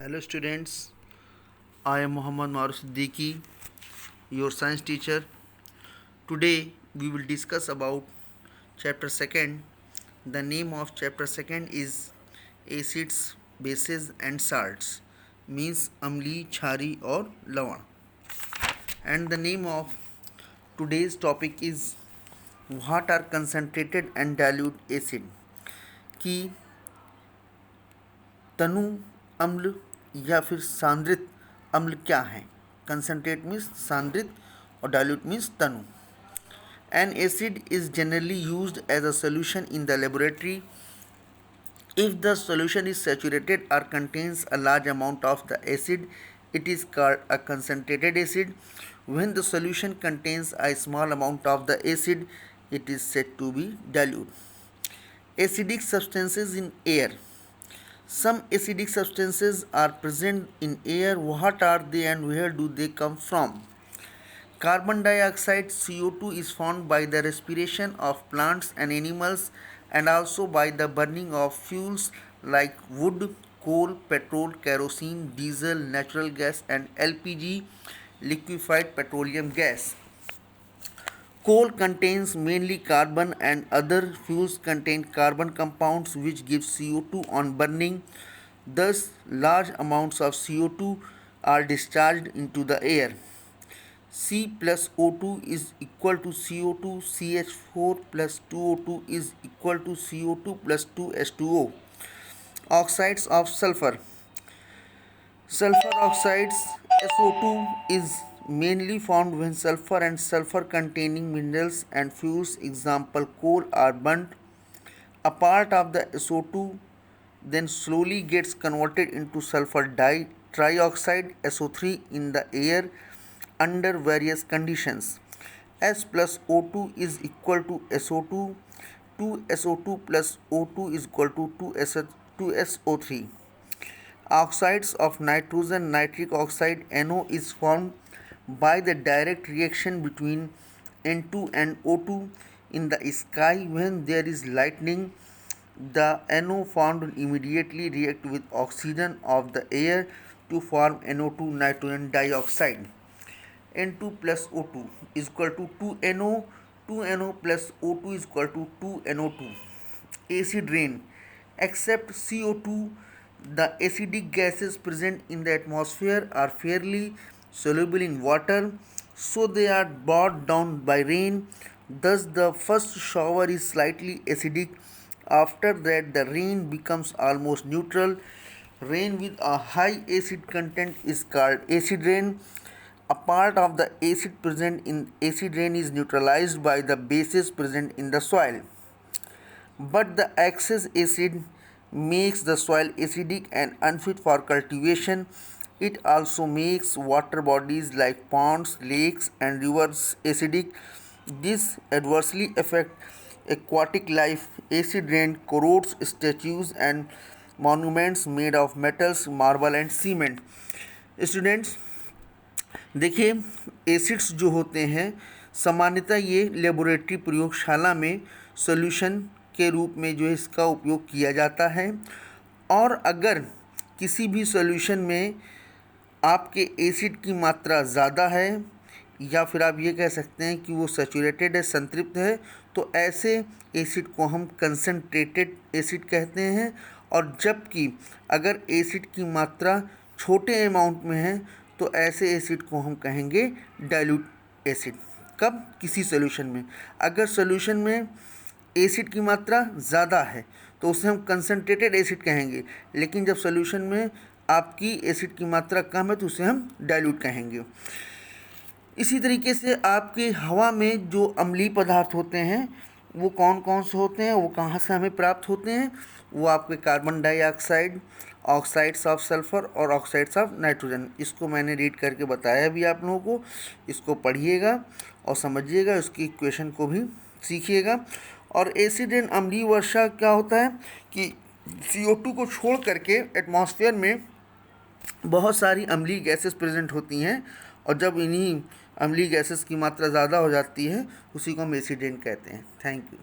Hello students, I am Muhammad Maruf Siddiqui, your science teacher. Today we will discuss about chapter 2nd. The name of chapter 2nd is acids, bases and salts, means amli, chari or lavan. And the name of today's topic is what are concentrated and dilute acid, कि तनु अम्ल या फिर सांद्रित अम्ल क्या है. Concentrate means सांद्रित और dilute means Tanu. An acid is generally used as a solution in the laboratory if the solution is saturated or contains a large amount of the acid. It is called a concentrated acid. When the solution contains a small amount of the acid, it is said to be dilute. Acidic substances in air. Some acidic substances are present in air. What are they and where do they come from? Carbon dioxide CO2 is formed by the respiration of plants and animals and also by the burning of fuels like wood, coal, petrol, kerosene, diesel, natural gas and LPG, liquefied petroleum gas. Coal contains mainly carbon and other fuels contain carbon compounds which give CO2 on burning. Thus, large amounts of CO2 are discharged into the air. C plus O2 is equal to CO2, CH4 plus 2O2 is equal to CO2 plus 2H2O. Oxides of sulfur. Sulfur oxides SO2 is mainly formed when sulfur and sulfur containing minerals and fuels, example coal, are burnt. A part of the SO2 then slowly gets converted into sulfur trioxide SO3 in the air under various conditions. S plus O2 is equal to SO2. 2SO2 plus O2 is equal to 2SO3. Oxides of nitrogen, nitric oxide NO is formed by the direct reaction between N2 and O2 in the sky. When there is lightning, the NO formed immediately react with oxygen of the air to form NO2, nitrogen dioxide. N2 plus O2 is equal to 2NO. 2NO plus O2 is equal to 2NO2. Acid rain. Except CO2, the acidic gases present in the atmosphere are fairly soluble in water, so they are brought down by rain. Thus, the first shower is slightly acidic. After that, the rain becomes almost neutral. Rain with a high acid content is called acid rain. A part of the acid present in acid rain is neutralized by the bases present in the soil. But the excess acid makes the soil acidic and unfit for cultivation. It also makes water bodies like ponds, lakes and rivers acidic. This adversely affects aquatic life. Acid rain corrodes statues and monuments made of metals, marble and cement. Students, देखिए, acids जो होते हैं सामान्यतः ये laboratory प्रयोगशाला में solution के रूप में जो है इसका उपयोग किया जाता है. और अगर किसी भी सॉल्यूशन में आपके एसिड की मात्रा ज़्यादा है या फिर आप ये कह सकते हैं कि वो सैचुरेटेड है, संतृप्त है, तो ऐसे एसिड को हम कंसनट्रेटेड एसिड कहते हैं. और जबकि अगर एसिड की मात्रा छोटे अमाउंट में है तो ऐसे एसिड को हम कहेंगे डाइल्यूट एसिड. कब? किसी सॉल्यूशन में. अगर सॉल्यूशन में एसिड की मात्रा ज़्यादा है तो उसे हम कंसनट्रेटेड एसिड कहेंगे, लेकिन जब सॉल्यूशन में आपकी एसिड की मात्रा कम है तो उसे हम डाइल्यूट कहेंगे. इसी तरीके से आपके हवा में जो अम्लीय पदार्थ होते हैं वो कौन कौन से होते हैं, वो कहाँ से हमें प्राप्त होते हैं? वो आपके carbon dioxide, oxides of sulphur और ऑक्साइड्स ऑफ नाइट्रोजन. इसको मैंने रीड करके बताया भी आप लोगों को. इसको पढ़िएगा और समझिएगा, उसकी इक्वेशन को भी सीखिएगा. और एसिड एंड अम्लीय वर्षा क्या होता है कि CO2 को छोड़ करके एटमॉस्फेयर में बहुत सारी अम्लीय गैसेस प्रेजेंट होती हैं, और जब इन्हीं अम्लीय गैसेस की मात्रा ज़्यादा हो जाती है उसी को हम एसिड रेन कहते हैं. Thank you.